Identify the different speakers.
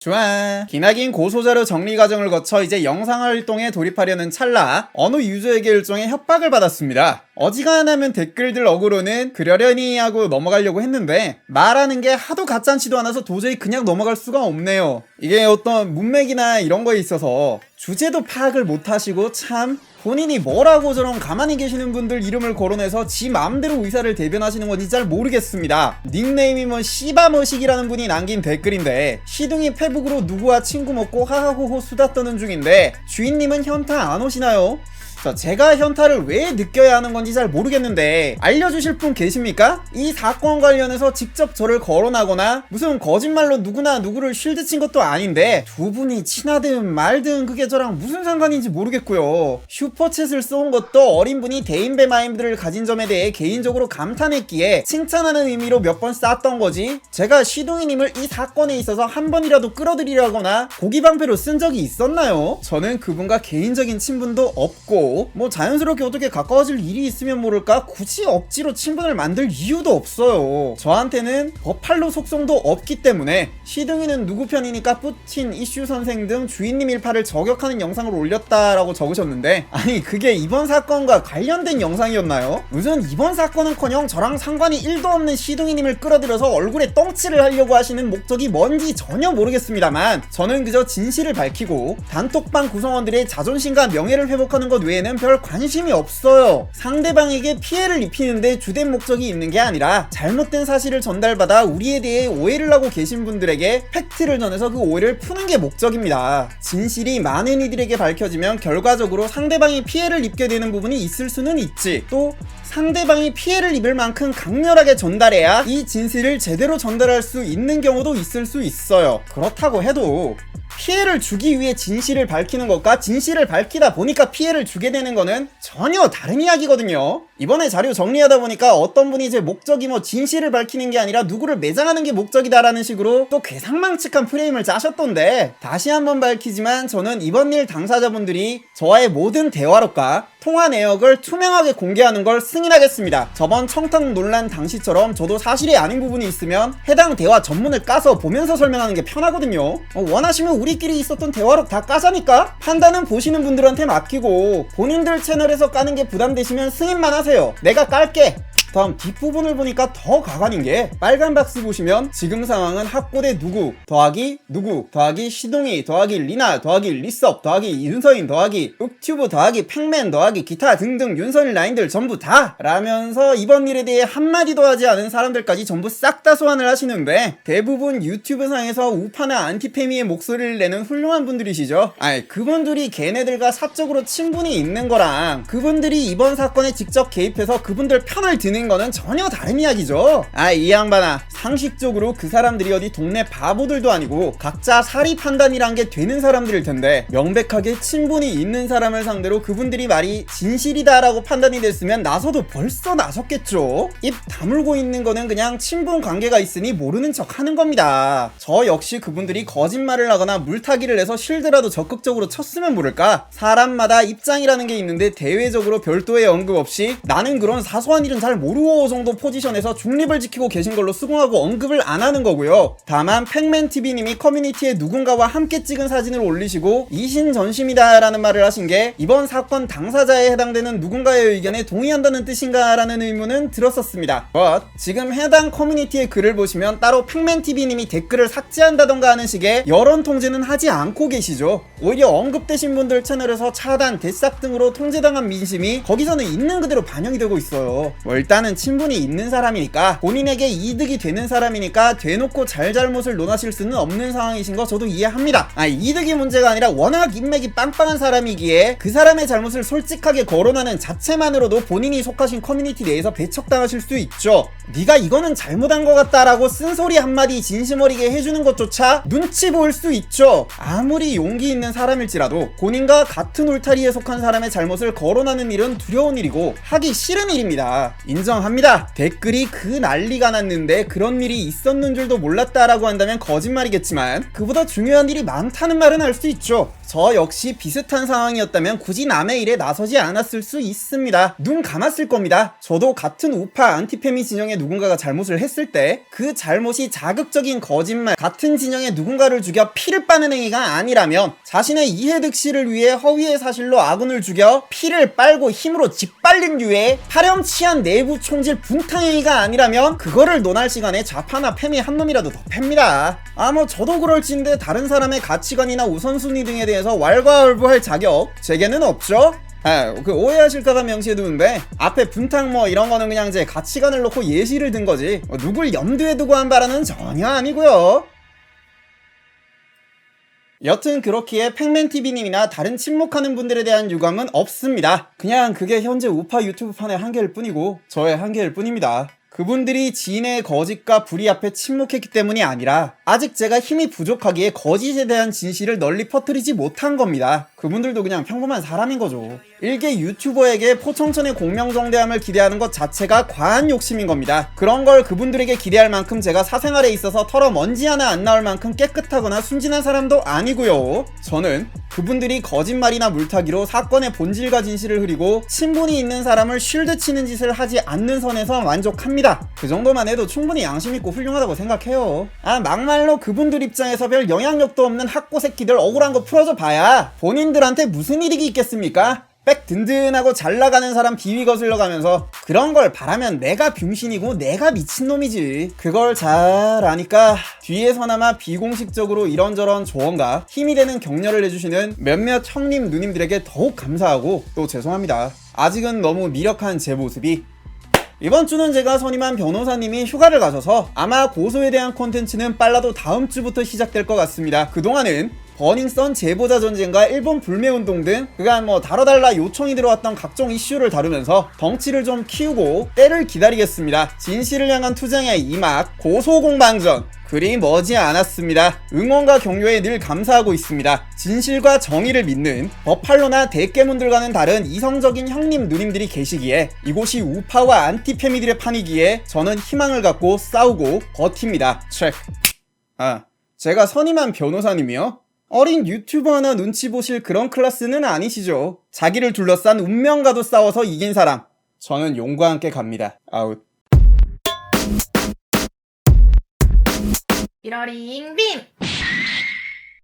Speaker 1: 좋아. 기나긴 고소자료 정리 과정을 거쳐 이제 영상 활동에 돌입하려는 찰나 어느 유저에게 일종의 협박을 받았습니다. 어지간하면 댓글들 어그로는 그러려니 하고 넘어가려고 했는데 말하는 게 하도 가짠치도 않아서 도저히 그냥 넘어갈 수가 없네요. 이게 어떤 문맥이나 이런 거에 있어서 주제도 파악을 못하시고 참 본인이 뭐라고 저런 가만히 계시는 분들 이름을 거론해서 지 마음대로 의사를 대변하시는 건지 잘 모르겠습니다. 닉네임이 뭐 씨바머식이라는 분이 남긴 댓글인데 시둥이 페북으로 누구와 친구 먹고 하하호호 수다 떠는 중인데 주인님은 현타 안 오시나요? 자, 제가 현타를 왜 느껴야 하는 건지 잘 모르겠는데 알려주실 분 계십니까? 이 사건 관련해서 직접 저를 거론하거나 무슨 거짓말로 누구나 누구를 쉴드 친 것도 아닌데 두 분이 친하든 말든 그게 저랑 무슨 상관인지 모르겠고요. 슈퍼챗을 쏜 것도 어린 분이 대인배 마인드를 가진 점에 대해 개인적으로 감탄했기에 칭찬하는 의미로 몇 번 쌌던 거지, 제가 시동이님을 이 사건에 있어서 한 번이라도 끌어들이려거나 고기방패로 쓴 적이 있었나요? 저는 그분과 개인적인 친분도 없고 뭐 자연스럽게 어떻게 가까워질 일이 있으면 모를까 굳이 억지로 친분을 만들 이유도 없어요. 저한테는 버팔로 속성도 없기 때문에 시둥이는 누구 편이니까 뿌틴, 이슈 선생 등 주인님 일파를 저격하는 영상을 올렸다라고 적으셨는데, 아니 그게 이번 사건과 관련된 영상이었나요? 무슨 이번 사건은커녕 저랑 상관이 1도 없는 시둥이님을 끌어들여서 얼굴에 똥칠을 하려고 하시는 목적이 뭔지 전혀 모르겠습니다만 저는 그저 진실을 밝히고 단톡방 구성원들의 자존심과 명예를 회복하는 것 외에는 별 관심이 없어요. 상대방에게 피해를 입히는데 주된 목적이 있는 게 아니라 잘못된 사실을 전달받아 우리에 대해 오해를 하고 계신 분들에게 팩트를 전해서 그 오해를 푸는 게 목적입니다. 진실이 많은 이들에게 밝혀지면 결과적으로 상대방이 피해를 입게 되는 부분이 있을 수는 있지, 또 상대방이 피해를 입을 만큼 강렬하게 전달해야 이 진실을 제대로 전달할 수 있는 경우도 있을 수 있어요. 그렇다고 해도 피해를 주기 위해 진실을 밝히는 것과 진실을 밝히다 보니까 피해를 주게 되는 거는 전혀 다른 이야기거든요. 이번에 자료 정리하다 보니까 어떤 분이 제 목적이 뭐 진실을 밝히는 게 아니라 누구를 매장하는 게 목적이다라는 식으로 또 괴상망측한 프레임을 짜셨던데, 다시 한번 밝히지만 저는 이번 일 당사자분들이 저와의 모든 대화록과 통화 내역을 투명하게 공개하는 걸 승인하겠습니다. 저번 청탁 논란 당시처럼 저도 사실이 아닌 부분이 있으면 해당 대화 전문을 까서 보면서 설명하는 게 편하거든요. 원하시면 우리끼리 있었던 대화록 다 까자니까 판단은 보시는 분들한테 맡기고 본인들 채널에서 까는 게 부담되시면 승인만 하세요. 내가 깔게. 다음 뒷부분을 보니까 더 가관인 게 빨간 박스 보시면 지금 상황은 학고대 누구 더하기 누구 더하기 시동이 더하기 리나 더하기 리섭 더하기 윤서인 더하기 읍튜브 더하기 팩맨 더하기 기타 등등 윤서인 라인들 전부 다 라면서 이번 일에 대해 한마디도 하지 않은 사람들까지 전부 싹 다 소환을 하시는데, 대부분 유튜브 상에서 우파나 안티페미의 목소리를 내는 훌륭한 분들이시죠. 아니 그분들이 걔네들과 사적으로 친분이 있는 거랑 그분들이 이번 사건에 직접 개입해서 그분들 편을 드는 거는 전혀 다른 이야기죠. 이 양반아, 상식적으로 그 사람들이 어디 동네 바보들도 아니고 각자 사리 판단이란 게 되는 사람들일 텐데, 명백하게 친분이 있는 사람을 상대로 그분들이 말이 진실이다라고 판단이 됐으면 나서도 벌써 나섰겠죠. 입 다물고 있는 거는 그냥 친분 관계가 있으니 모르는 척 하는 겁니다. 저 역시 그분들이 거짓말을 하거나 물타기를 해서 실드라도 적극적으로 쳤으면 모를까, 사람마다 입장이라는 게 있는데 대외적으로 별도의 언급 없이 나는 그런 사소한 일은 잘 모르고 정도 포지션에서 중립을 지키고 계신 걸로 수긍하고 언급을 안 하는 거고요. 다만 팩맨TV님이 커뮤니티에 누군가와 함께 찍은 사진을 올리시고 이신전심이다 라는 말을 하신 게 이번 사건 당사자에 해당되는 누군가의 의견에 동의한다는 뜻인가 라는 의문은 들었었습니다. 지금 해당 커뮤니티의 글을 보시면 따로 팩맨TV님이 댓글을 삭제한다던가 하는 식의 여론 통제는 하지 않고 계시죠. 오히려 언급되신 분들 채널에서 차단, 대싹 등으로 통제당한 민심이 거기서는 있는 그대로 반영이 되고 있어요. 일단은 친분이 있는 사람이니까, 본인에게 이득이 되는 사람이니까 대놓고 잘잘못을 논하실 수는 없는 상황이신 거 저도 이해합니다. 이득이 문제가 아니라 워낙 인맥이 빵빵한 사람이기에 그 사람의 잘못을 솔직하게 거론하는 자체만으로도 본인이 속하신 커뮤니티 내에서 배척당하실 수 있죠. 네가 이거는 잘못한 것 같다라고 쓴소리 한마디 진심 어리게 해주는 것조차 눈치 보일 수 있죠. 아무리 용기 있는 사람일지라도 본인과 같은 울타리에 속한 사람의 잘못을 거론하는 일은 두려운 일이고 하기 싫은 일입니다. 인정합니다. 댓글이 그 난리가 났는데 그런 일이 있었는 줄도 몰랐다라고 한다면 거짓말이겠지만 그보다 중요한 일이 많다는 말은 할 수 있죠. 저 역시 비슷한 상황이었다면 굳이 남의 일에 나서지 않았을 수 있습니다. 눈 감았을 겁니다. 저도 같은 우파 안티페미 진영에 누군가가 잘못을 했을 때 그 잘못이 자극적인 거짓말, 같은 진영의 누군가를 죽여 피를 빠는 행위가 아니라면, 자신의 이해득실을 위해 허위의 사실로 아군을 죽여 피를 빨고 힘으로 짓밟는 류의 파렴치한 내부 총질 분탕 행위가 아니라면 그거를 논할 시간에 좌파나 페미 한 놈이라도 더 팹니다. 뭐 저도 그럴진데 다른 사람의 가치관이나 우선순위 등에 대해서 왈가왈부할 자격 제게는 없죠? 그 오해하실까봐 명시해두는데, 앞에 분탕 뭐 이런 거는 그냥 제 가치관을 놓고 예시를 든 거지 누굴 염두에 두고 한 발언은 전혀 아니고요. 여튼 그렇기에 팩맨TV님이나 다른 침묵하는 분들에 대한 유감은 없습니다. 그냥 그게 현재 우파 유튜브판의 한계일 뿐이고 저의 한계일 뿐입니다. 그분들이 지인의 거짓과 불의 앞에 침묵했기 때문이 아니라 아직 제가 힘이 부족하기에 거짓에 대한 진실을 널리 퍼뜨리지 못한 겁니다. 그분들도 그냥 평범한 사람인 거죠. 일개 유튜버에게 포청천의 공명정대함을 기대하는 것 자체가 과한 욕심인 겁니다. 그런 걸 그분들에게 기대할 만큼 제가 사생활에 있어서 털어 먼지 하나 안 나올 만큼 깨끗하거나 순진한 사람도 아니고요. 저는 그분들이 거짓말이나 물타기로 사건의 본질과 진실을 흐리고 친분이 있는 사람을 쉴드 치는 짓을 하지 않는 선에서 만족합니다. 그 정도만 해도 충분히 양심있고 훌륭하다고 생각해요. 막말로 그분들 입장에서 별 영향력도 없는 학고 새끼들 억울한 거 풀어줘 봐야 본인들한테 무슨 이익이 있겠습니까? 빽 든든하고 잘 나가는 사람 비위 거슬러 가면서 그런 걸 바라면 내가 병신이고 내가 미친놈이지. 그걸 잘 아니까 뒤에서나마 비공식적으로 이런저런 조언과 힘이 되는 격려를 해주시는 몇몇 형님 누님들에게 더욱 감사하고 또 죄송합니다. 아직은 너무 미력한 제 모습이. 이번 주는 제가 선임한 변호사님이 휴가를 가셔서 아마 고소에 대한 콘텐츠는 빨라도 다음 주부터 시작될 것 같습니다. 그동안은 버닝썬 제보자 전쟁과 일본 불매운동 등 그간 다뤄달라 요청이 들어왔던 각종 이슈를 다루면서 덩치를 좀 키우고 때를 기다리겠습니다. 진실을 향한 투쟁의 이막 고소공방전 그리 머지 않았습니다. 응원과 격려에 늘 감사하고 있습니다. 진실과 정의를 믿는 버팔로나 대깨문들과는 다른 이성적인 형님 누님들이 계시기에 이곳이 우파와 안티페미들의 판이기에 저는 희망을 갖고 싸우고 버팁니다. 체크. 제가 선임한 변호사님이요? 어린 유튜버 하나 눈치 보실 그런 클래스는 아니시죠. 자기를 둘러싼 운명과도 싸워서 이긴 사람. 저는 용과 함께 갑니다. 아웃.
Speaker 2: 이러링 빔!